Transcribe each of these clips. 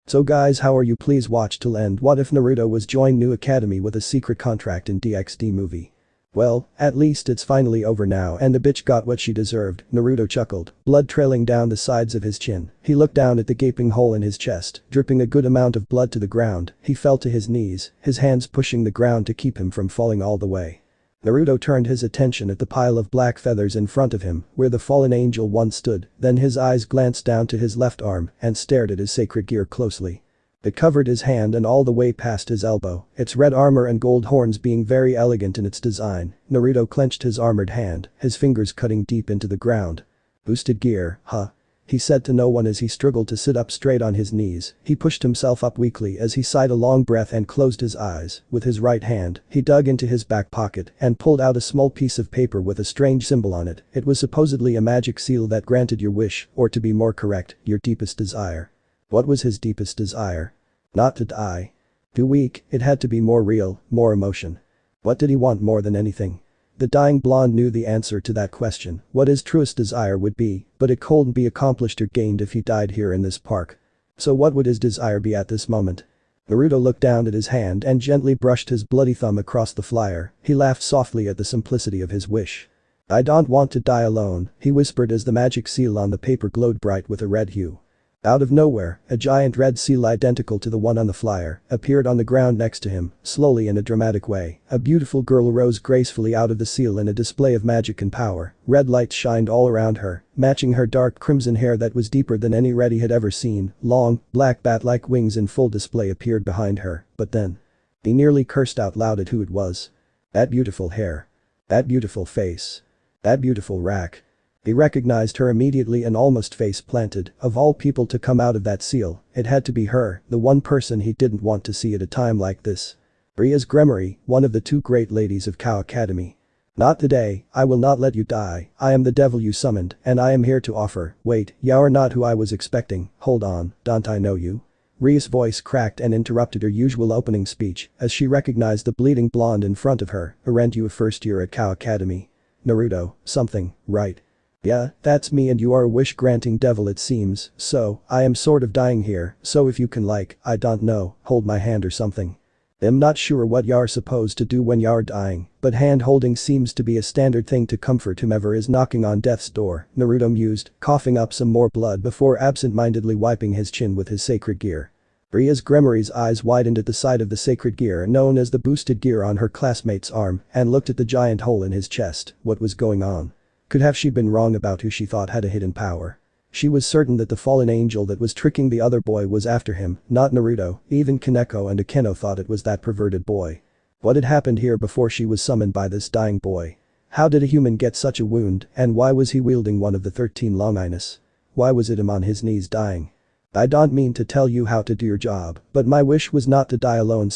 So guys, how are you? Please watch till end. What if Naruto was joined new academy with a secret contract in DxD movie? Well, at least it's finally over now and the bitch got what she deserved, Naruto chuckled, blood trailing down the sides of his chin. He looked down at the gaping hole in his chest, dripping a good amount of blood to the ground. He fell to his knees, his hands pushing the ground to keep him from falling all the way. Naruto turned his attention at the pile of black feathers in front of him, where the fallen angel once stood, then his eyes glanced down to his left arm and stared at his sacred gear closely. It covered his hand and all the way past his elbow, its red armor and gold horns being very elegant in its design. Naruto clenched his armored hand, his fingers cutting deep into the ground. Boosted gear, huh? He said to no one as he struggled to sit up straight on his knees. He pushed himself up weakly as he sighed a long breath and closed his eyes. With his right hand, he dug into his back pocket and pulled out a small piece of paper with a strange symbol on it. It was supposedly a magic seal that granted your wish, or to be more correct, your deepest desire. What was his deepest desire? Not to die. Too weak, it had to be more real, more emotion. What did he want more than anything? The dying blonde knew the answer to that question, what his truest desire would be, but it couldn't be accomplished or gained if he died here in this park. So what would his desire be at this moment? Naruto looked down at his hand and gently brushed his bloody thumb across the flyer. He laughed softly at the simplicity of his wish. I don't want to die alone, he whispered as the magic seal on the paper glowed bright with a red hue. Out of nowhere, a giant red seal identical to the one on the flyer appeared on the ground next to him, slowly in a dramatic way. A beautiful girl rose gracefully out of the seal in a display of magic and power. Red lights shined all around her, matching her dark crimson hair that was deeper than any red he had ever seen. Long, black bat-like wings in full display appeared behind her, but then he nearly cursed out loud at who it was. That beautiful hair. That beautiful face. That beautiful rack. He recognized her immediately and almost face planted. Of all people to come out of that seal, it had to be her, the one person he didn't want to see at a time like this. Rias Gremory, one of the two great ladies of Cow Academy. Not today, I will not let you die. I am the devil you summoned, and I am here to offer. Wait, you are not who I was expecting. Hold on, don't I know you? Ria's voice cracked and interrupted her usual opening speech as she recognized the bleeding blonde in front of her. Aren't you a first year at Cow Academy? Naruto, something, right? Yeah, that's me and you are a wish-granting devil it seems, so, I am sort of dying here, so if you can I don't know, hold my hand or something. I'm not sure what you're supposed to do when you're dying, but hand-holding seems to be a standard thing to comfort whomever is knocking on death's door, Naruto mused, coughing up some more blood before absent-mindedly wiping his chin with his sacred gear. Rias Gremory's eyes widened at the sight of the sacred gear known as the boosted gear on her classmate's arm and looked at the giant hole in his chest. What was going on? Could have she been wrong about who she thought had a hidden power? She was certain that the fallen angel that was tricking the other boy was after him, not Naruto. Even Kaneko and Akeno thought it was that perverted boy. What had happened here before she was summoned by this dying boy? How did a human get such a wound, and why was he wielding one of the 13 Longinus? Why was it him on his knees dying? I don't mean to tell you how to do your job, but my wish was not to die alone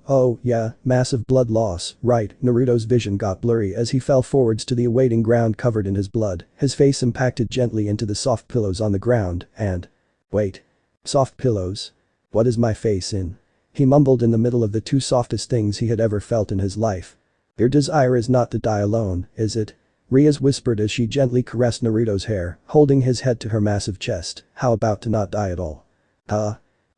oh yeah, massive blood loss, right. Naruto's vision got blurry as he fell forwards to the awaiting ground covered in his blood, his face impacted gently into the soft pillows on the ground, and… Wait. Soft pillows? What is my face in? He mumbled in the middle of the two softest things he had ever felt in his life. Your desire is not to die alone, is it? Rias whispered as she gently caressed Naruto's hair, holding his head to her massive chest. How about to not die at all?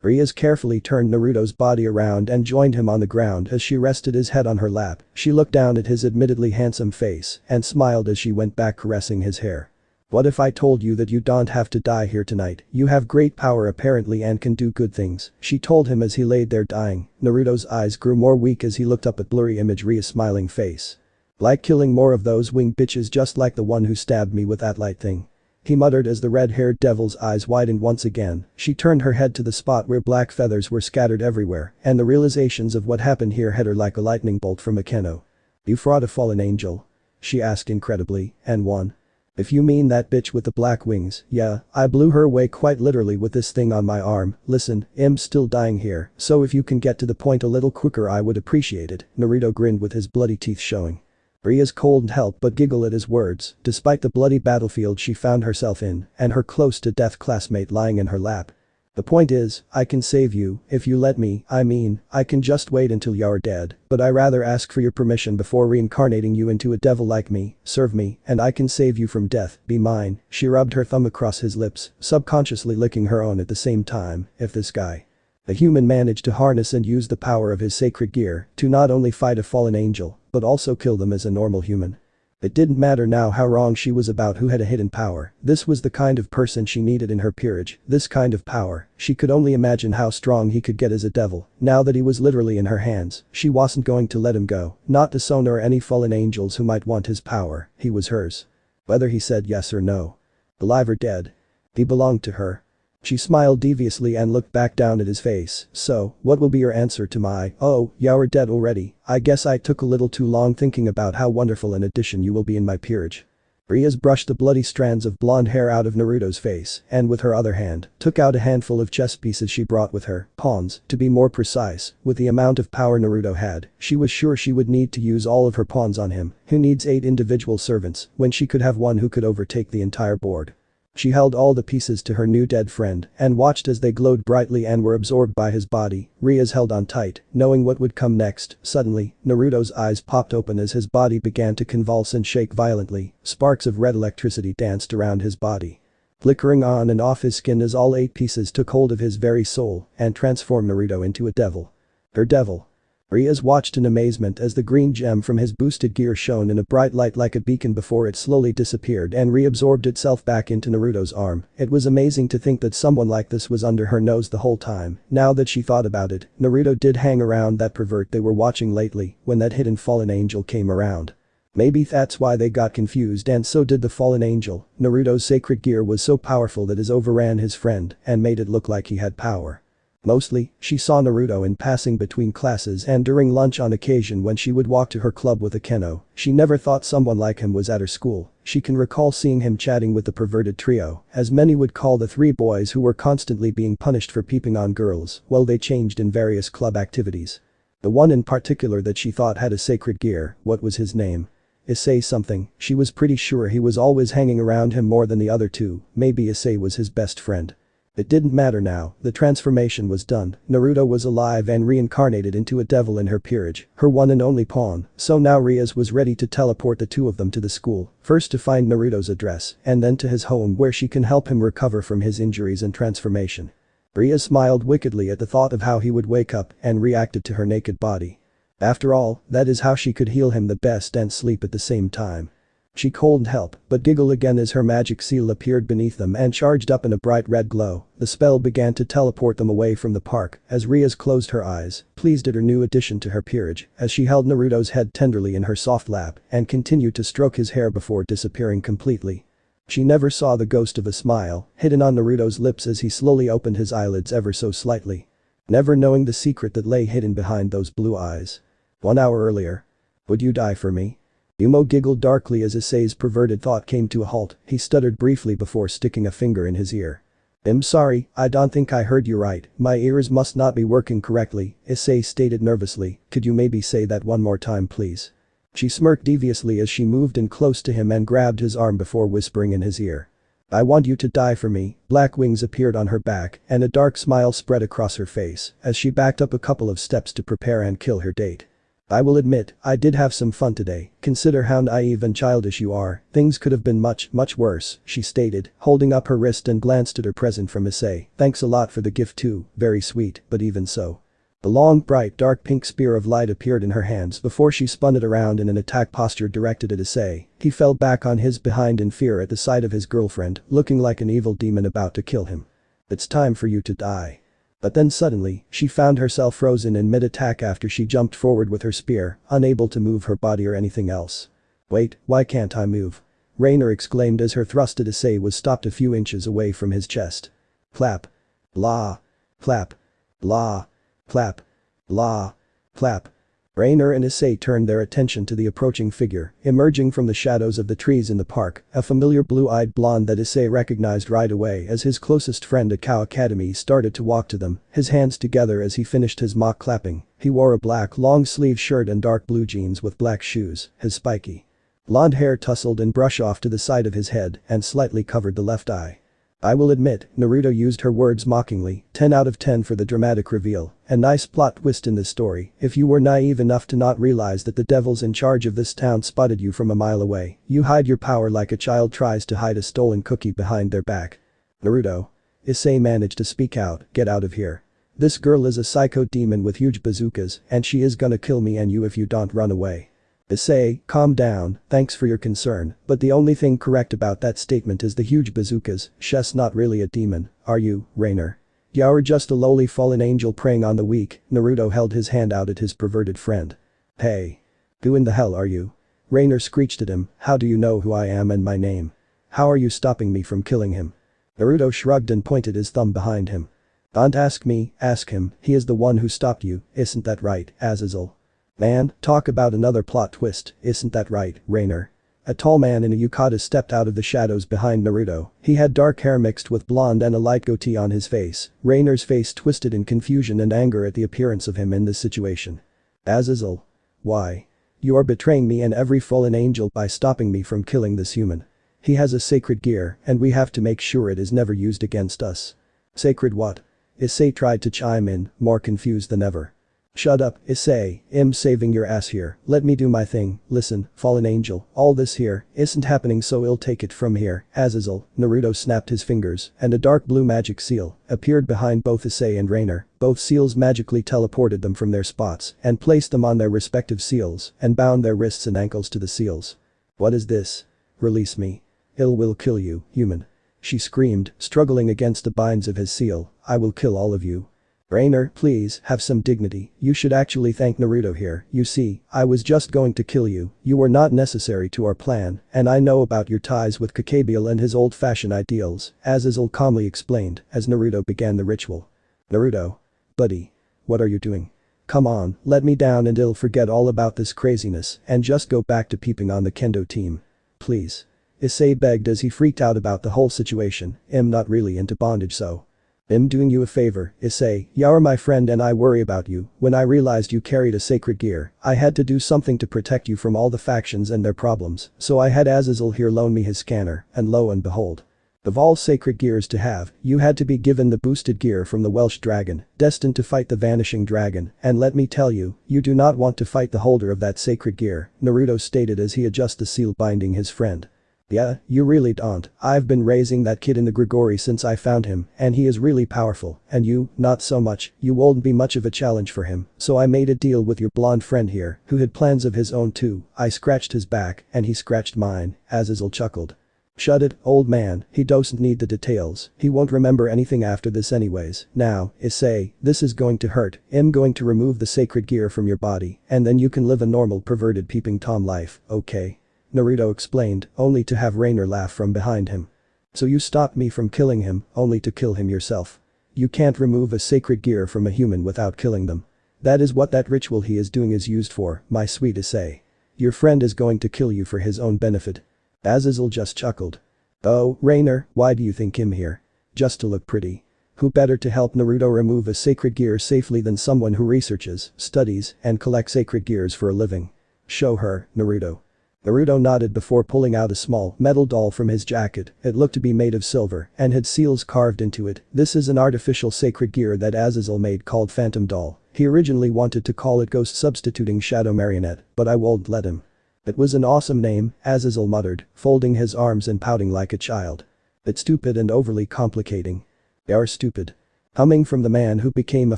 Rias carefully turned Naruto's body around and joined him on the ground as she rested his head on her lap. She looked down at his admittedly handsome face and smiled as she went back caressing his hair. What if I told you that you don't have to die here tonight? You have great power apparently and can do good things, she told him as he laid there dying. Naruto's eyes grew more weak as he looked up at blurry image Ria's smiling face. Like killing more of those winged bitches just like the one who stabbed me with that light thing. He muttered as the red-haired devil's eyes widened once again. She turned her head to the spot where black feathers were scattered everywhere, and the realizations of what happened here hit her like a lightning bolt from Akeno. You fought a fallen angel? She asked incredibly, and won? If you mean that bitch with the black wings, yeah, I blew her away quite literally with this thing on my arm. Listen, I'm still dying here, so if you can get to the point a little quicker I would appreciate it. Naruto grinned with his bloody teeth showing. Rias couldn't help but giggle at his words, despite the bloody battlefield she found herself in, and her close-to-death classmate lying in her lap. The point is, I can save you, if you let me, I can just wait until you're dead, but I rather ask for your permission before reincarnating you into a devil like me, serve me, and I can save you from death, be mine." She rubbed her thumb across his lips, subconsciously licking her own at the same time. If this guy, a human, managed to harness and use the power of his sacred gear to not only fight a fallen angel, but also kill them as a normal human. It didn't matter now how wrong she was about who had a hidden power, this was the kind of person she needed in her peerage, this kind of power. She could only imagine how strong he could get as a devil. Now that he was literally in her hands, she wasn't going to let him go, not to Sona or any fallen angels who might want his power. He was hers. Whether he said yes or no. Alive or dead. He belonged to her. She smiled deviously and looked back down at his face. "So, what will be your answer to my, oh, you're dead already? I guess I took a little too long thinking about how wonderful an addition you will be in my peerage." Riaz brushed the bloody strands of blonde hair out of Naruto's face and with her other hand, took out a handful of chess pieces she brought with her, pawns, to be more precise. With the amount of power Naruto had, she was sure she would need to use all of her pawns on him. Who needs 8 individual servants when she could have one who could overtake the entire board? She held all the pieces to her new dead friend and watched as they glowed brightly and were absorbed by his body. Riaz held on tight, knowing what would come next. Suddenly, Naruto's eyes popped open as his body began to convulse and shake violently. Sparks of red electricity danced around his body, flickering on and off his skin as all 8 pieces took hold of his very soul and transformed Naruto into a devil. Her devil. Riaz watched in amazement as the green gem from his boosted gear shone in a bright light like a beacon before it slowly disappeared and reabsorbed itself back into Naruto's arm. It was amazing to think that someone like this was under her nose the whole time. Now that she thought about it, Naruto did hang around that pervert they were watching lately when that hidden fallen angel came around. Maybe that's why they got confused, and so did the fallen angel. Naruto's sacred gear was so powerful that it overran his friend and made it look like he had power. Mostly, she saw Naruto in passing between classes and during lunch on occasion when she would walk to her club with Akeno. She never thought someone like him was at her school. She can recall seeing him chatting with the perverted trio, as many would call the 3 boys who were constantly being punished for peeping on girls while they changed in various club activities. The one in particular that she thought had a sacred gear, what was his name? Issei something. She was pretty sure he was always hanging around him more than the other 2, maybe Issei was his best friend. It didn't matter now, the transformation was done. Naruto was alive and reincarnated into a devil in her peerage, her one and only pawn. So now Riaz was ready to teleport the 2 of them to the school, first to find Naruto's address and then to his home where she can help him recover from his injuries and transformation. Riaz smiled wickedly at the thought of how he would wake up and reacted to her naked body. After all, that is how she could heal him the best and sleep at the same time. She couldn't help but giggle again as her magic seal appeared beneath them and charged up in a bright red glow. The spell began to teleport them away from the park as Riaz closed her eyes, pleased at her new addition to her peerage, as she held Naruto's head tenderly in her soft lap and continued to stroke his hair before disappearing completely. She never saw the ghost of a smile hidden on Naruto's lips as he slowly opened his eyelids ever so slightly, never knowing the secret that lay hidden behind those blue eyes. 1 hour earlier. "Would you die for me?" Yumo giggled darkly as Issei's perverted thought came to a halt. He stuttered briefly before sticking a finger in his ear. "I'm sorry, I don't think I heard you right, my ears must not be working correctly," Issei stated nervously. "Could you maybe say that one more time please?" She smirked deviously as she moved in close to him and grabbed his arm before whispering in his ear. "I want you to die for me." Black wings appeared on her back and a dark smile spread across her face as she backed up a couple of steps to prepare and kill her date. "I will admit, I did have some fun today. Consider how naive and childish you are. Things could have been much, much worse," she stated, holding up her wrist and glanced at her present from Issei. "Thanks a lot for the gift too, very sweet, but even so." The long, bright, dark pink spear of light appeared in her hands before she spun it around in an attack posture directed at Issei. He fell back on his behind in fear at the sight of his girlfriend, looking like an evil demon about to kill him. "It's time for you to die." But then suddenly, she found herself frozen in mid-attack after she jumped forward with her spear, unable to move her body or anything else. "Wait, why can't I move?" Rainer exclaimed as her thrust at Issei was stopped a few inches away from his chest. Clap. Blah. Clap. Blah. Clap. Blah. Clap. Rainer and Issei turned their attention to the approaching figure, emerging from the shadows of the trees in the park, a familiar blue-eyed blonde that Issei recognized right away as his closest friend at Cow Academy started to walk to them, his hands together as he finished his mock clapping. He wore a black long-sleeve shirt and dark blue jeans with black shoes, his spiky blonde hair tousled and brushed off to the side of his head and slightly covered the left eye. I will admit, Naruto used her words mockingly, 10 out of 10 for the dramatic reveal. A nice plot twist in this story. If you were naive enough to not realize that the devils in charge of this town spotted you from a mile away, you hide your power like a child tries to hide a stolen cookie behind their back. Naruto. Issei managed to speak out, get out of here. This girl is a psycho demon with huge bazookas and she is gonna kill me and you if you don't run away. Issei, calm down, thanks for your concern, but the only thing correct about that statement is the huge bazookas. She's not really a demon, are you, Rainer? You're just a lowly fallen angel preying on the weak. Naruto held his hand out at his perverted friend. Hey. Who in the hell are you? Rainer screeched at him, how do you know who I am and my name? How are you stopping me from killing him? Naruto shrugged and pointed his thumb behind him. Don't ask me, ask him, he is the one who stopped you, isn't that right, Azazel? Man, talk about another plot twist, isn't that right, Rainer? A tall man in a yukata stepped out of the shadows behind Naruto. He had dark hair mixed with blonde and a light goatee on his face. Rainer's face twisted in confusion and anger at the appearance of him in this situation. Azazel. Why? You are betraying me and every fallen angel by stopping me from killing this human. He has a sacred gear and we have to make sure it is never used against us. Sacred what? Issei tried to chime in, more confused than ever. Shut up, Issei, I'm saving your ass here, let me do my thing. Listen, fallen angel, all this here isn't happening so I'll take it from here. Azazel. Naruto snapped his fingers and a dark blue magic seal appeared behind both Issei and Rainer. Both seals magically teleported them from their spots and placed them on their respective seals and bound their wrists and ankles to the seals. What is this? Release me. Ill will kill you, human. She screamed, struggling against the binds of his seal. I will kill all of you. Rainer, please, have some dignity, you should actually thank Naruto here, you see, I was just going to kill you, you were not necessary to our plan, and I know about your ties with Kakabiel and his old-fashioned ideals, Azazel calmly explained as Naruto began the ritual. Naruto. Buddy. What are you doing? Come on, let me down and I'll forget all about this craziness and just go back to peeping on the kendo team. Please. Issei begged as he freaked out about the whole situation, I'm not really into bondage so. I'm doing you a favor, Issei, you're my friend and I worry about you. When I realized you carried a sacred gear, I had to do something to protect you from all the factions and their problems, so I had Azazel here loan me his scanner, and lo and behold. Of all sacred gears to have, you had to be given the boosted gear from the Welsh dragon, destined to fight the vanishing dragon, and let me tell you, you do not want to fight the holder of that sacred gear, Naruto stated as he adjusted the seal binding his friend. Yeah, you really don't, I've been raising that kid in the Grigori since I found him, and he is really powerful, and you, not so much, you won't be much of a challenge for him, so I made a deal with your blonde friend here, who had plans of his own too. I scratched his back, and he scratched mine, Azazel chuckled. Shut it, old man, he doesn't need the details, he won't remember anything after this anyways. Now, Issei, this is going to hurt, I'm going to remove the sacred gear from your body, and then you can live a normal perverted peeping Tom life, okay? Naruto explained, only to have Rainer laugh from behind him. So you stopped me from killing him, only to kill him yourself. You can't remove a sacred gear from a human without killing them. That is what that ritual he is doing is used for, my sweet Issei. Your friend is going to kill you for his own benefit. Azazel just chuckled. Oh, Rainer, why do you think I'm here? Just to look pretty. Who better to help Naruto remove a sacred gear safely than someone who researches, studies, and collects sacred gears for a living? Show her, Naruto. Naruto nodded before pulling out a small metal doll from his jacket. It looked to be made of silver and had seals carved into it. This is an artificial sacred gear that Azazel made called Phantom Doll. He originally wanted to call it Ghost substituting Shadow Marionette, but I won't let him. It was an awesome name, Azazel muttered, folding his arms and pouting like a child. It's stupid and overly complicating. You're stupid. Coming from the man who became a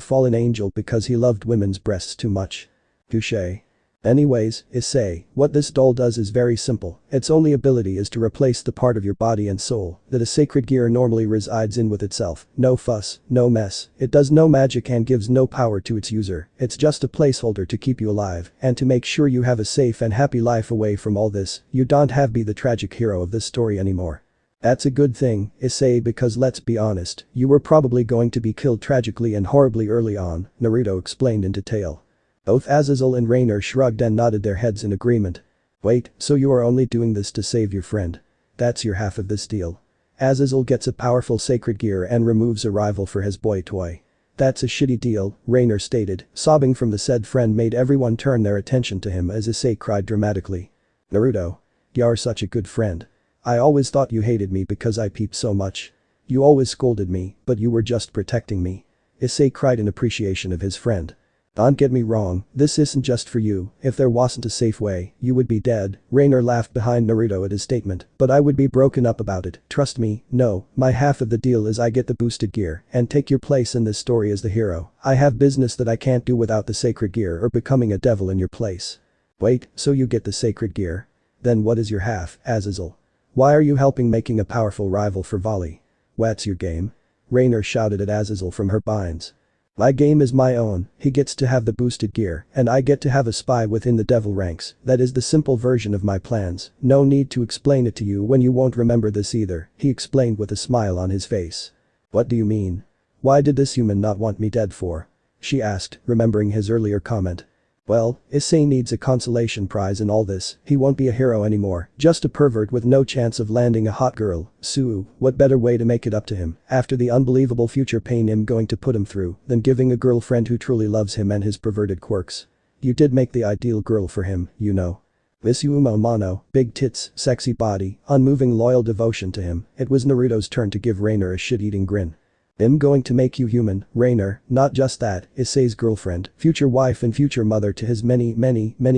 fallen angel because he loved women's breasts too much. Touché. Anyways, Issei, what this doll does is very simple. Its only ability is to replace the part of your body and soul that a sacred gear normally resides in with itself. No fuss, no mess, it does no magic and gives no power to its user. It's just a placeholder to keep you alive and to make sure you have a safe and happy life away from all this. You don't have to be the tragic hero of this story anymore. That's a good thing, Issei, because let's be honest, you were probably going to be killed tragically and horribly early on, Naruto explained in detail. Both Azazel and Rainer shrugged and nodded their heads in agreement. Wait, so you are only doing this to save your friend? That's your half of this deal. Azazel gets a powerful sacred gear and removes a rival for his boy toy. That's a shitty deal, Rainer stated, sobbing from the said friend made everyone turn their attention to him as Issei cried dramatically. Naruto. You're such a good friend. I always thought you hated me because I peeped so much. You always scolded me, but you were just protecting me. Issei cried in appreciation of his friend. Don't get me wrong, this isn't just for you, if there wasn't a safe way, you would be dead. Reiner laughed behind Naruto at his statement, but I would be broken up about it, trust me, no, my half of the deal is I get the boosted gear and take your place in this story as the hero. I have business that I can't do without the sacred gear or becoming a devil in your place. Wait, so you get the sacred gear? Then what is your half, Azazel? Why are you helping making a powerful rival for Volley? What's your game? Reiner shouted at Azazel from her binds. My game is my own, he gets to have the boosted gear, and I get to have a spy within the devil ranks, that is the simple version of my plans, no need to explain it to you when you won't remember this either, he explained with a smile on his face. What do you mean? Why did this human not want me dead for? She asked, remembering his earlier comment. Well, Issei needs a consolation prize in all this, he won't be a hero anymore, just a pervert with no chance of landing a hot girl. Sue, what better way to make it up to him, after the unbelievable future pain I'm going to put him through, than giving a girlfriend who truly loves him and his perverted quirks. You did make the ideal girl for him, you know. Miss Yuma Mono, big tits, sexy body, unmoving loyal devotion to him, it was Naruto's turn to give Reiner a shit-eating grin. I'm going to make you human, Reiner, not just that, Issei's girlfriend, future wife and future mother to his many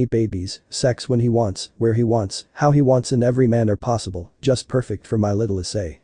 babies, sex when he wants, where he wants, how he wants in every manner possible, just perfect for my little Issei.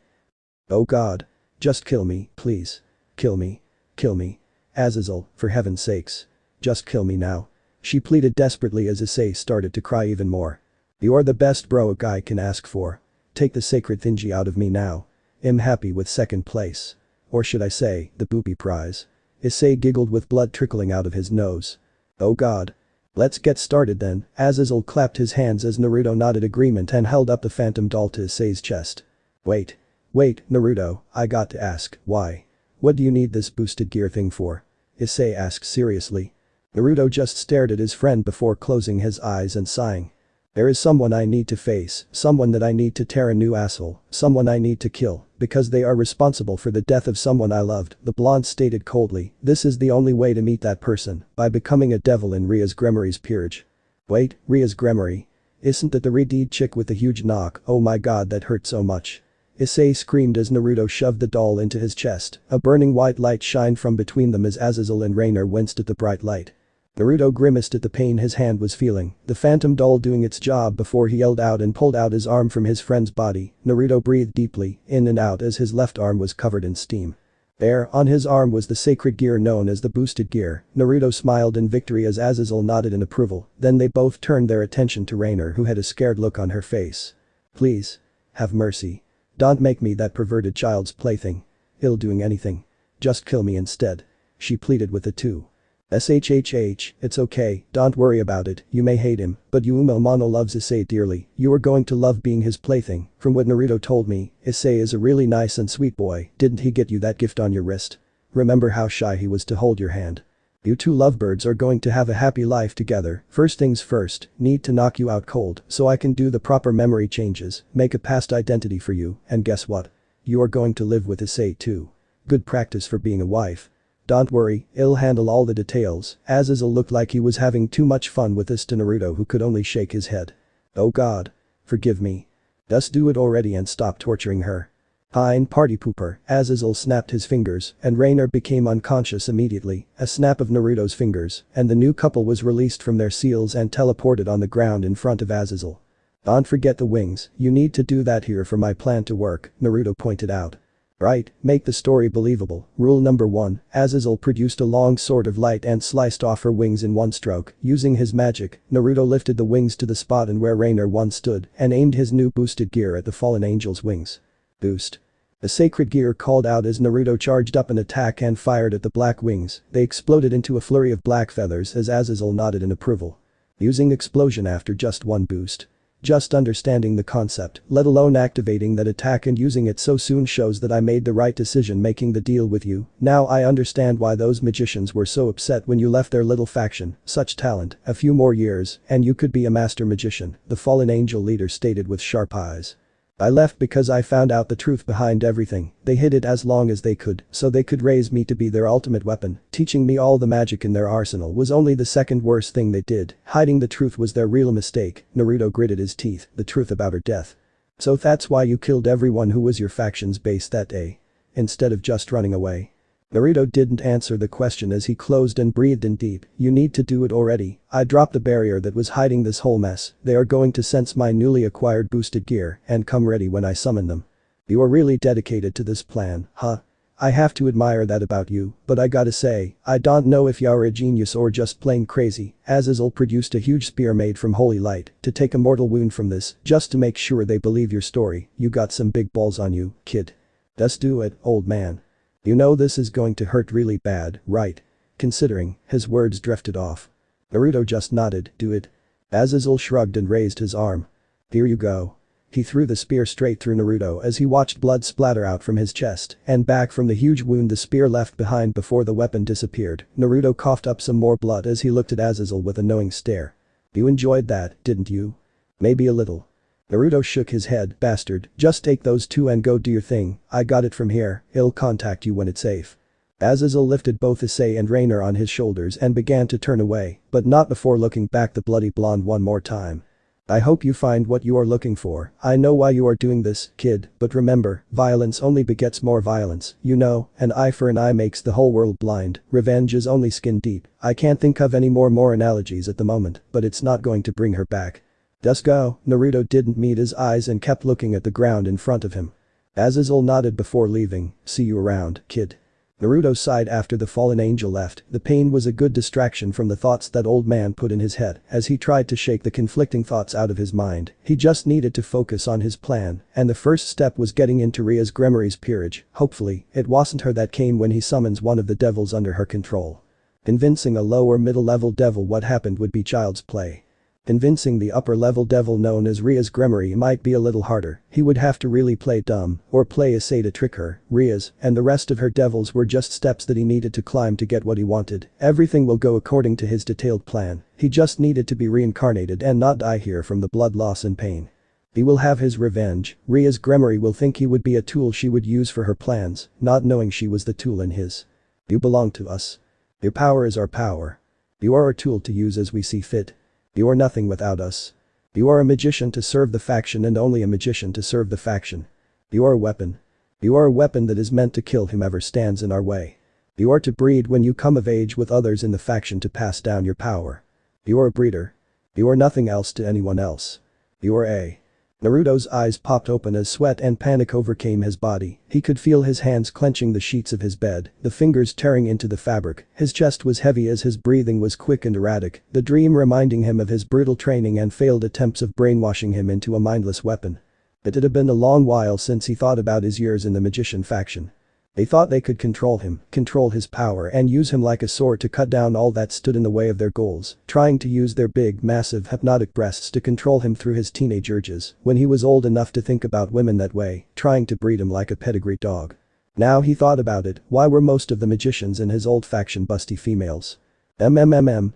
Oh god. Just kill me, please. Kill me. Kill me. Azazel, for heaven's sakes. Just kill me now. She pleaded desperately as Issei started to cry even more. You're the best bro a guy can ask for. Take the sacred thingy out of me now. I'm happy with second place. Or should I say, the booby prize. Issei giggled with blood trickling out of his nose. Oh god. Let's get started then, Azazel clapped his hands as Naruto nodded agreement and held up the phantom doll to Issei's chest. Wait, Naruto, I got to ask, why? What do you need this boosted gear thing for? Issei asked seriously. Naruto just stared at his friend before closing his eyes and sighing. There is someone I need to face, someone that I need to tear a new asshole, someone I need to kill, because they are responsible for the death of someone I loved, the blonde stated coldly. This is the only way to meet that person, by becoming a devil in Ria's Gremory's peerage. Wait, Ria's Gremory? Isn't that the redhead chick with the huge knock? Oh my god, that hurt so much. Issei screamed as Naruto shoved the doll into his chest, a burning white light shined from between them as Azazel and Reiner winced at the bright light. Naruto grimaced at the pain his hand was feeling, the phantom doll doing its job before he yelled out and pulled out his arm from his friend's body. Naruto breathed deeply, in and out as his left arm was covered in steam. There, on his arm was the sacred gear known as the boosted gear. Naruto smiled in victory as Azazel nodded in approval, then they both turned their attention to Reiner who had a scared look on her face. Please. Have mercy. Don't make me that perverted child's plaything. Ill doing anything. Just kill me instead. She pleaded with a two. SHHH, it's okay, don't worry about it, you may hate him, but Yuma Mono loves Issei dearly, you are going to love being his plaything. From what Naruto told me, Issei is a really nice and sweet boy, didn't he get you that gift on your wrist? Remember how shy he was to hold your hand? You two lovebirds are going to have a happy life together. First things first, need to knock you out cold so I can do the proper memory changes, make a past identity for you, and guess what? You are going to live with Issei too. Good practice for being a wife. Don't worry, I'll handle all the details. Azazel looked like he was having too much fun with this to Naruto who could only shake his head. Oh god. Forgive me. Just do it already and stop torturing her. Fine party pooper, Azazel snapped his fingers and Reiner became unconscious immediately, a snap of Naruto's fingers, and the new couple was released from their seals and teleported on the ground in front of Azazel. Don't forget the wings, you need to do that here for my plan to work, Naruto pointed out. Right, make the story believable. Rule number 1, Azazel produced a long sword of light and sliced off her wings in one stroke. Using his magic, Naruto lifted the wings to the spot and where Reiner once stood and aimed his new boosted gear at the fallen angel's wings. Boost. The sacred gear called out as Naruto charged up an attack and fired at the black wings. They exploded into a flurry of black feathers as Azazel nodded in approval. Using explosion after just one boost. Just understanding the concept, let alone activating that attack and using it so soon shows that I made the right decision making the deal with you. Now I understand why those magicians were so upset when you left their little faction. Such talent, a few more years, and you could be a master magician, the fallen angel leader stated with sharp eyes. I left because I found out the truth behind everything. They hid it as long as they could, so they could raise me to be their ultimate weapon. Teaching me all the magic in their arsenal was only the second worst thing they did. Hiding the truth was their real mistake. Naruto gritted his teeth, the truth about her death. So that's why you killed everyone who was your faction's base that day. instead of just running away? Naruto didn't answer the question as he closed and breathed in deep. You need to do it already. I dropped the barrier that was hiding this whole mess. They are going to sense my newly acquired boosted gear and come ready when I summon them. You are really dedicated to this plan, huh? I have to admire that about you, but I gotta say, I don't know if you're a genius or just plain crazy. Azazel produced a huge spear made from holy light to take a mortal wound from this just to make sure they believe your story. You got some big balls on you, kid. Just do it, old man. You know this is going to hurt really bad, right? Considering, his words drifted off. Naruto just nodded, do it. Azazel shrugged and raised his arm. Here you go. He threw the spear straight through Naruto as he watched blood splatter out from his chest and back from the huge wound the spear left behind before the weapon disappeared. Naruto coughed up some more blood as he looked at Azazel with a knowing stare. You enjoyed that, didn't you? Maybe a little. Naruto shook his head, bastard, just take those two and go do your thing. I got it from here, I'll contact you when it's safe. Azazel lifted both Issei and Rainer on his shoulders and began to turn away, but not before looking back the bloody blonde one more time. I hope you find what you are looking for. I know why you are doing this, kid, but remember, violence only begets more violence, you know, an eye for an eye makes the whole world blind, revenge is only skin deep. I can't think of any more analogies at the moment, but it's not going to bring her back. Just go. Naruto didn't meet his eyes and kept looking at the ground in front of him. Azazel nodded before leaving, see you around, kid. Naruto sighed after the fallen angel left. The pain was a good distraction from the thoughts that old man put in his head as he tried to shake the conflicting thoughts out of his mind. He just needed to focus on his plan, and the first step was getting into Ria's Gremory's peerage. Hopefully, it wasn't her that came when he summons one of the devils under her control. Convincing a low or middle-level devil what happened would be child's play. Convincing the upper-level devil known as Ria's Gremory might be a little harder. He would have to really play dumb or play Issei to trick her. Ria's and the rest of her devils were just steps that he needed to climb to get what he wanted. Everything will go according to his detailed plan. He just needed to be reincarnated and not die here from the blood loss and pain. He will have his revenge. Ria's Gremory will think he would be a tool she would use for her plans, not knowing she was the tool in his. You belong to us. Your power is our power. You are our tool to use as we see fit. You are nothing without us. You are a magician to serve the faction and only a magician to serve the faction. You are a weapon. You are a weapon that is meant to kill whomever stands in our way. You are to breed when you come of age with others in the faction to pass down your power. You are a breeder. You are nothing else to anyone else. You are a. Naruto's eyes popped open as sweat and panic overcame his body. He could feel his hands clenching the sheets of his bed, the fingers tearing into the fabric. His chest was heavy as his breathing was quick and erratic, the dream reminding him of his brutal training and failed attempts of brainwashing him into a mindless weapon. It had been a long while since he thought about his years in the magician faction. They thought they could control him, control his power and use him like a sword to cut down all that stood in the way of their goals, trying to use their big, massive, hypnotic breasts to control him through his teenage urges when he was old enough to think about women that way, trying to breed him like a pedigree dog. Now he thought about it, why were most of the magicians in his old faction busty females?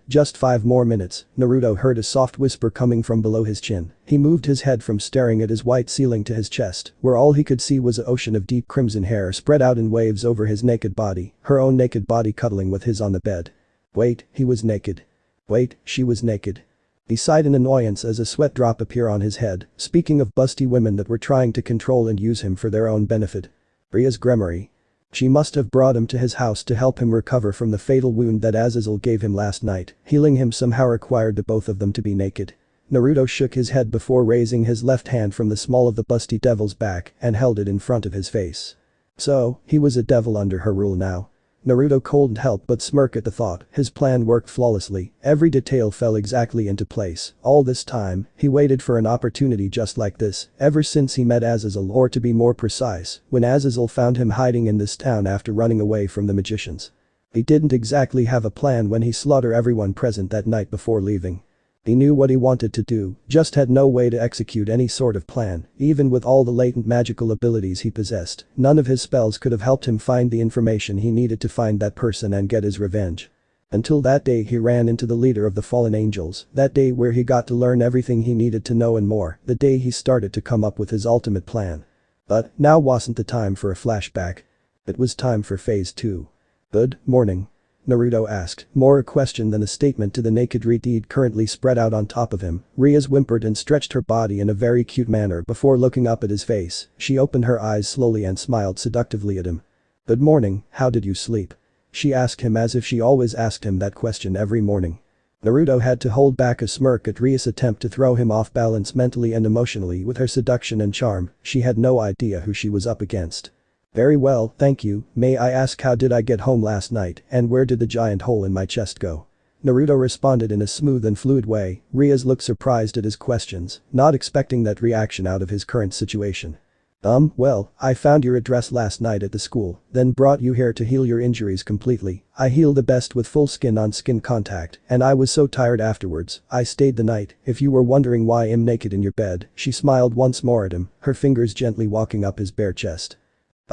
Just 5 more minutes, Naruto heard a soft whisper coming from below his chin. He moved his head from staring at his white ceiling to his chest, where all he could see was an ocean of deep crimson hair spread out in waves over his naked body, her own naked body cuddling with his on the bed. Wait, he was naked. Wait, she was naked. He sighed in annoyance as a sweat drop appeared on his head, speaking of busty women that were trying to control and use him for their own benefit. Ria's Gremory. She must have brought him to his house to help him recover from the fatal wound that Azazel gave him last night. Healing him somehow required the both of them to be naked. Naruto shook his head before raising his left hand from the small of the busty devil's back and held it in front of his face. So, he was a devil under her rule now. Naruto couldn't help but smirk at the thought. His plan worked flawlessly. Every detail fell exactly into place. All this time, he waited for an opportunity just like this, ever since he met Azazel, or to be more precise, when Azazel found him hiding in this town after running away from the magicians. He didn't exactly have a plan when he slaughtered everyone present that night before leaving. He knew what he wanted to do, just had no way to execute any sort of plan. Even with all the latent magical abilities he possessed, none of his spells could have helped him find the information he needed to find that person and get his revenge. Until that day he ran into the leader of the fallen angels, that day where he got to learn everything he needed to know and more, the day he started to come up with his ultimate plan. But now wasn't the time for a flashback. It was time for phase 2. Good morning. Naruto asked, more a question than a statement to the naked Reed currently spread out on top of him. Ria's whimpered and stretched her body in a very cute manner before looking up at his face. She opened her eyes slowly and smiled seductively at him. Good morning, how did you sleep? She asked him as if she always asked him that question every morning. Naruto had to hold back a smirk at Ria's attempt to throw him off balance mentally and emotionally with her seduction and charm. She had no idea who she was up against. Very well, thank you. May I ask how did I get home last night and where did the giant hole in my chest go? Naruto responded in a smooth and fluid way. Rias looked surprised at his questions, not expecting that reaction out of his current situation. Well, I found your address last night at the school, then brought you here to heal your injuries completely. I heal the best with full skin-on-skin contact, and I was so tired afterwards, I stayed the night. If you were wondering why I'm naked in your bed, she smiled once more at him, her fingers gently walking up his bare chest.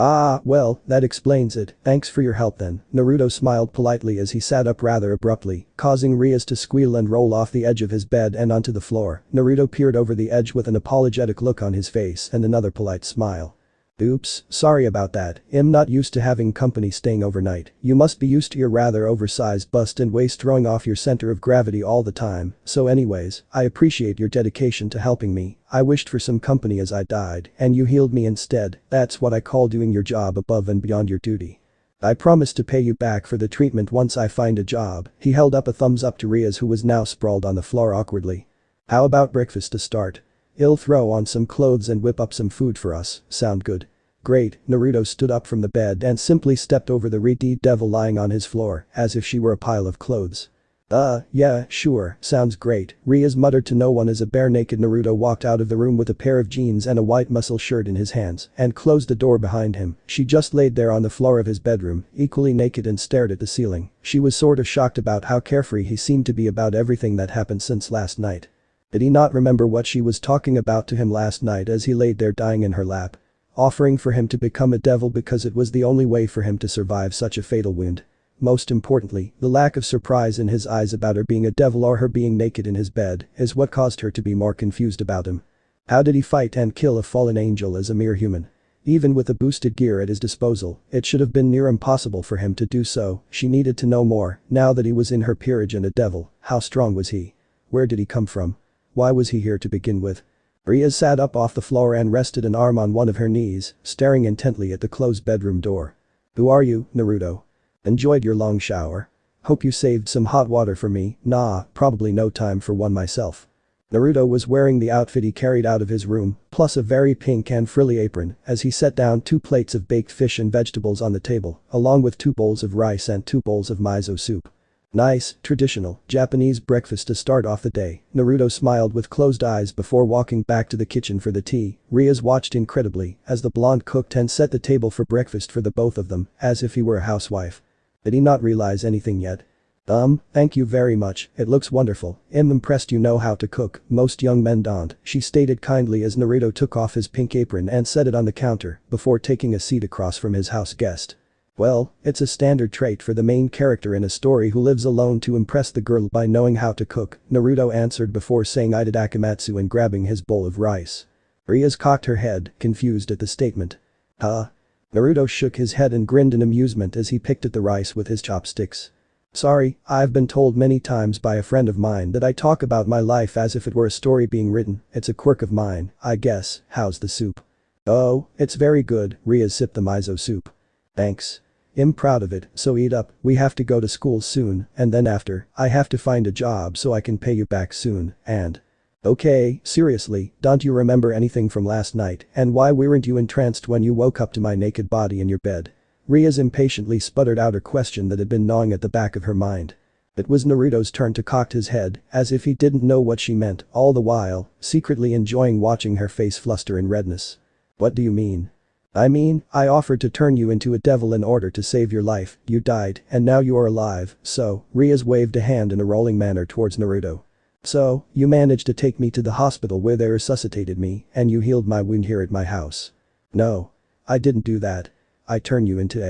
Ah, well, that explains it, thanks for your help then. Naruto smiled politely as he sat up rather abruptly, causing Rias to squeal and roll off the edge of his bed and onto the floor. Naruto peered over the edge with an apologetic look on his face and another polite smile. Oops, sorry about that, I'm not used to having company staying overnight. You must be used to your rather oversized bust and waist throwing off your center of gravity all the time. So anyways, I appreciate your dedication to helping me. I wished for some company as I died, and you healed me instead. That's what I call doing your job above and beyond your duty. I promise to pay you back for the treatment once I find a job. He held up a thumbs up to Rias who was now sprawled on the floor awkwardly. How about breakfast to start? I'll throw on some clothes and whip up some food for us, sound good? Great, Naruto stood up from the bed and simply stepped over the red devil lying on his floor, as if she were a pile of clothes. Yeah, sure, sounds great, Rias muttered to no one as a bare-naked Naruto walked out of the room with a pair of jeans and a white muscle shirt in his hands and closed the door behind him. She just laid there on the floor of his bedroom, equally naked and stared at the ceiling. She was sort of shocked about how carefree he seemed to be about everything that happened since last night. Did he not remember what she was talking about to him last night as he laid there dying in her lap? Offering for him to become a devil because it was the only way for him to survive such a fatal wound. Most importantly, the lack of surprise in his eyes about her being a devil or her being naked in his bed is what caused her to be more confused about him. How did he fight and kill a fallen angel as a mere human? Even with the boosted gear at his disposal, it should have been near impossible for him to do so. She needed to know more. Now that he was in her peerage and a devil, how strong was he? Where did he come from? Why was he here to begin with? Rias sat up off the floor and rested an arm on one of her knees, staring intently at the closed bedroom door. Who are you, Naruto? Enjoyed your long shower? Hope you saved some hot water for me. Nah, probably no time for one myself. Naruto was wearing the outfit he carried out of his room, plus a very pink and frilly apron, as he set down 2 plates of baked fish and vegetables on the table, along with 2 bowls of rice and 2 bowls of miso soup. Nice, traditional, Japanese breakfast to start off the day. Naruto smiled with closed eyes before walking back to the kitchen for the tea. Rias watched incredibly as the blonde cooked and set the table for breakfast for the both of them, as if he were a housewife. Did he not realize anything yet? Thank you very much, it looks wonderful. I'm impressed you know how to cook, most young men don't, she stated kindly as Naruto took off his pink apron and set it on the counter before taking a seat across from his house guest. Well, it's a standard trait for the main character in a story who lives alone to impress the girl by knowing how to cook, Naruto answered before saying itadakimasu and grabbing his bowl of rice. Rias cocked her head, confused at the statement. Huh? Naruto shook his head and grinned in amusement as he picked at the rice with his chopsticks. Sorry, I've been told many times by a friend of mine that I talk about my life as if it were a story being written. It's a quirk of mine, I guess. How's the soup? Oh, it's very good, Rias sipped the miso soup. Thanks. I'm proud of it, so eat up, we have to go to school soon, and then after, I have to find a job so I can pay you back soon, and… Okay, seriously, don't you remember anything from last night, and why weren't you entranced when you woke up to my naked body in your bed? Rias impatiently sputtered out a question that had been gnawing at the back of her mind. It was Naruto's turn to cock his head, as if he didn't know what she meant, all the while, secretly enjoying watching her face fluster in redness. What do you mean? I mean, I offered to turn you into a devil in order to save your life, you died, and now you are alive, so, Rias waved a hand in a rolling manner towards Naruto. So, you managed to take me to the hospital where they resuscitated me, and you healed my wound here at my house. No. I didn't do that. I turned you into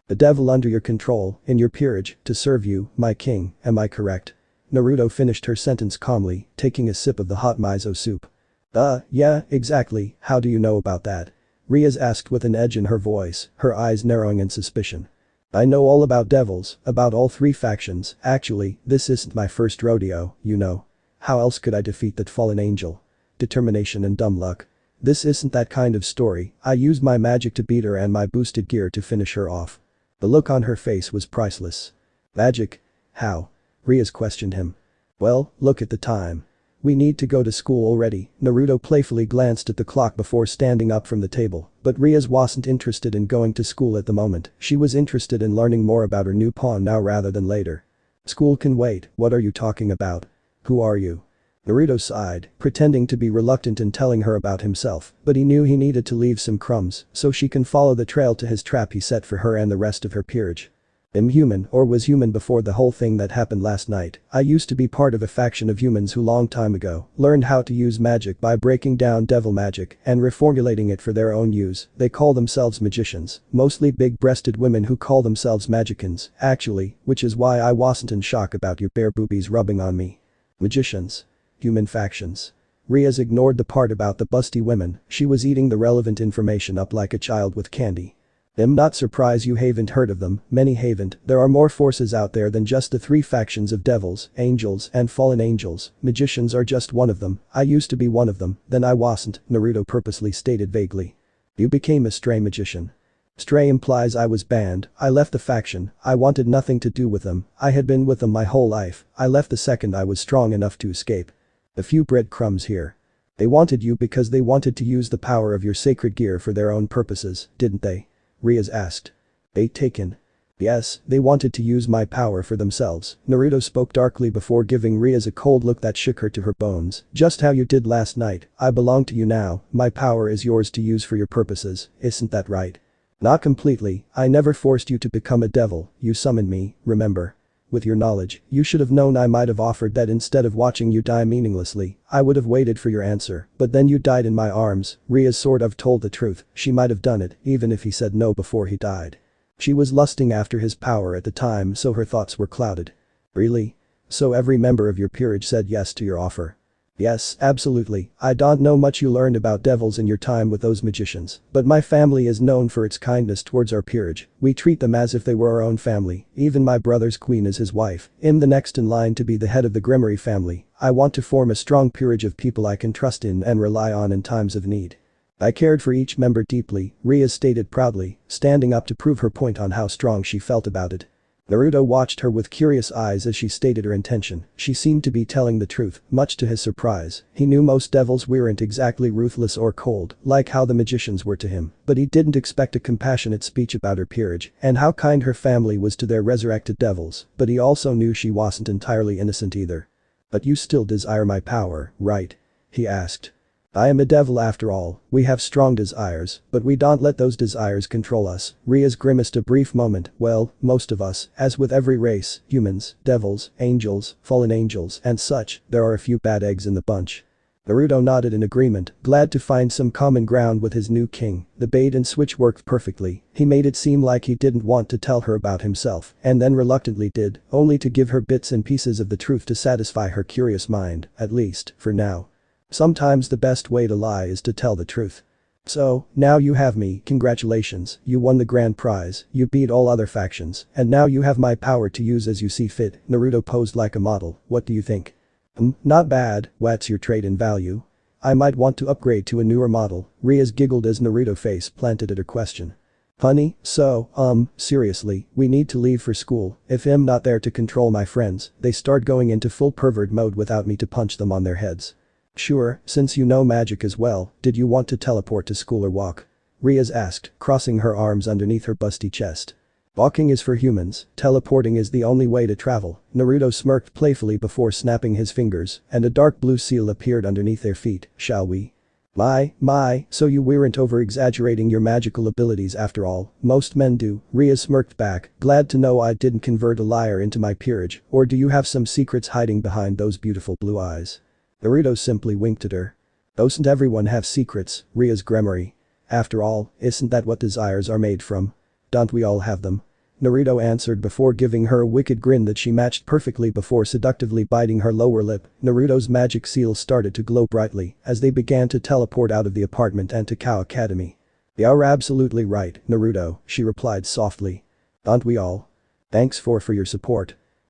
the devil under your control, in your peerage, to serve you, my king, am I correct? Naruto finished her sentence calmly, taking a sip of the hot miso soup. Yeah, exactly, how do you know about that? Rias asked with an edge in her voice, her eyes narrowing in suspicion. I know all about devils, about all 3 factions, actually, this isn't my first rodeo, you know. How else could I defeat that fallen angel? Determination and dumb luck. This isn't that kind of story, I used my magic to beat her and my boosted gear to finish her off. The look on her face was priceless. Magic? How? Rias questioned him. Well, look at the time. We need to go to school already. Naruto playfully glanced at the clock before standing up from the table, but Rias wasn't interested in going to school at the moment, she was interested in learning more about her new pawn now rather than later. School can wait, what are you talking about? Who are you? Naruto sighed, pretending to be reluctant in telling her about himself, but he knew he needed to leave some crumbs so she can follow the trail to his trap he set for her and the rest of her peerage. I'm human or was human before the whole thing that happened last night. I used to be part of a faction of humans who long time ago learned how to use magic by breaking down devil magic and reformulating it for their own use. They call themselves magicians, mostly big-breasted women who call themselves magicians, actually, which is why I wasn't in shock about your bare boobies rubbing on me. Magicians. Human factions. Rias ignored the part about the busty women, she was eating the relevant information up like a child with candy. I'm not surprised you haven't heard of them, many haven't, there are more forces out there than just the three factions of devils, angels, and fallen angels, magicians are just one of them, I used to be one of them, then I wasn't, Naruto purposely stated vaguely. You became a stray magician. Stray implies I was banned, I left the faction, I wanted nothing to do with them, I had been with them my whole life, I left the second I was strong enough to escape. A few breadcrumbs here. They wanted you because they wanted to use the power of your sacred gear for their own purposes, didn't they? Rias asked. Bait taken. Yes, they wanted to use my power for themselves, Naruto spoke darkly before giving Rias a cold look that shook her to her bones. Just how you did last night, I belong to you now, my power is yours to use for your purposes, isn't that right? Not completely, I never forced you to become a devil, you summoned me, remember? With your knowledge, you should have known I might have offered that instead of watching you die meaninglessly, I would have waited for your answer, but then you died in my arms. Rias sort of told the truth, she might have done it, even if he said no before he died. She was lusting after his power at the time so her thoughts were clouded. Really? So every member of your peerage said yes to your offer? Yes, absolutely, I don't know much you learned about devils in your time with those magicians, but my family is known for its kindness towards our peerage, we treat them as if they were our own family, even my brother's queen is his wife, I'm the next in line to be the head of the Grimoire family, I want to form a strong peerage of people I can trust in and rely on in times of need. I cared for each member deeply, Rias stated proudly, standing up to prove her point on how strong she felt about it. Naruto watched her with curious eyes as she stated her intention, she seemed to be telling the truth, much to his surprise, he knew most devils weren't exactly ruthless or cold, like how the magicians were to him, but he didn't expect a compassionate speech about her peerage and how kind her family was to their resurrected devils, but he also knew she wasn't entirely innocent either. But you still desire my power, right? He asked. I am a devil after all, we have strong desires, but we don't let those desires control us. Rias grimaced a brief moment, well, most of us, as with every race, humans, devils, angels, fallen angels, and such, there are a few bad eggs in the bunch. Naruto nodded in agreement, glad to find some common ground with his new king, the bait and switch worked perfectly, he made it seem like he didn't want to tell her about himself, and then reluctantly did, only to give her bits and pieces of the truth to satisfy her curious mind, at least, for now. Sometimes the best way to lie is to tell the truth. So, now you have me, congratulations, you won the grand prize, you beat all other factions, and now you have my power to use as you see fit, Naruto posed like a model, what do you think? Not bad, what's your trade in value? I might want to upgrade to a newer model, Rias giggled as Naruto face planted at her question. Honey, so, seriously, we need to leave for school, if I'm not there to control my friends, they start going into full pervert mode without me to punch them on their heads. Sure, since you know magic as well, did you want to teleport to school or walk? Rias asked, crossing her arms underneath her busty chest. Walking is for humans, teleporting is the only way to travel, Naruto smirked playfully before snapping his fingers, and a dark blue seal appeared underneath their feet, shall we? My, so you weren't over-exaggerating your magical abilities after all, most men do, Rias smirked back, glad to know I didn't convert a liar into my peerage, or do you have some secrets hiding behind those beautiful blue eyes? Naruto simply winked at her. Doesn't everyone have secrets, Rias Grimoire? After all, isn't that what desires are made from? Don't we all have them? Naruto answered before giving her a wicked grin that she matched perfectly before seductively biting her lower lip. Naruto's magic seal started to glow brightly as they began to teleport out of the apartment and to Kao Academy. You're absolutely right, Naruto, she replied softly. Don't we all? Thanks for your support.